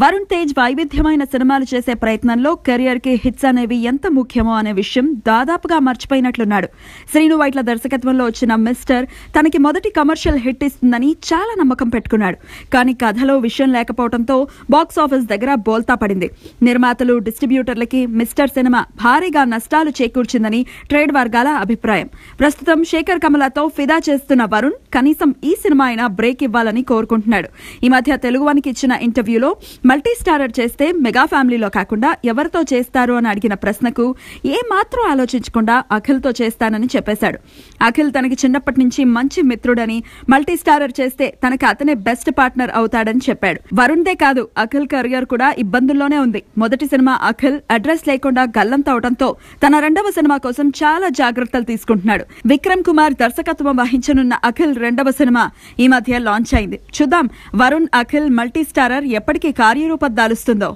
వరుణ్ తేజ్ వైవిధ్యమైన సినిమాలు చేసే ప్రయత్నంలో కెరియర్ కి హిట్స్ అనేవి ఎంత ముఖ్యమో అనే విషయం దాదాపుగా మర్చిపోయినట్లున్నాడు. శ్రీను వైట్ల దర్శకత్వంలో వచ్చిన మిస్టర్ తనకి మొదటి కమర్షియల్ హిట్ ఇస్తుందని చాలా నమ్మకం పెట్టుకున్నాడు. కానీ కథలో విషయం లేకపోవడంతో బాక్స్ ఆఫీస్ దగ్గర బోల్తా పడింది. నిర్మాతలు, డిస్ట్రిబ్యూటర్లకి మిస్టర్ సినిమా భారీగా నష్టాలు చేకూర్చిందని ట్రేడ్ వర్గాల అభిప్రాయం. ప్రస్తుతం శేఖర్ కమలతో ఫిదా చేస్తున్న వరుణ్ కనీసం ఈ సినిమా అయినా బ్రేక్ ఇవ్వాలని కోరుకుంటున్నాడు. ఈ మధ్య తెలుగు వన్కి ఇచ్చిన ఇంటర్వ్యూలో మల్టీ స్టారర్ చేస్తే మెగా ఫ్యామిలీలో కాకుండా ఎవరితో చేస్తారు అని అడిగిన ప్రశ్నకు ఏమాత్రం ఆలోచించకుండా అఖిల్తో చేస్తానని చెప్పేశాడు. అఖిల్ తనకి చిన్నప్పటి నుంచి మంచి మిత్రుడని, మల్టీ స్టారర్ చేస్తే తనకి అతనే బెస్ట్ పార్ట్నర్ అవుతాడని చెప్పాడు. వరుణ్దే కాదు, అఖిల్ కెరియర్ కూడా ఇబ్బందుల్లోనే ఉంది. మొదటి సినిమా అఖిల్ అడ్రస్ లేకుండా గల్లంతవడంతో తన రెండవ సినిమా కోసం చాలా జాగ్రత్తలు తీసుకుంటున్నాడు. విక్రమ్ కుమార్ దర్శకత్వం వహించనున్న అఖిల్ రెండవ సినిమా ఈ మధ్య లాంచ్ అయింది. చూద్దాం వరుణ్ అఖిల్ మల్టీ స్టారర్ ఎప్పటికీ కార్యరూపం దాలుస్తుందో.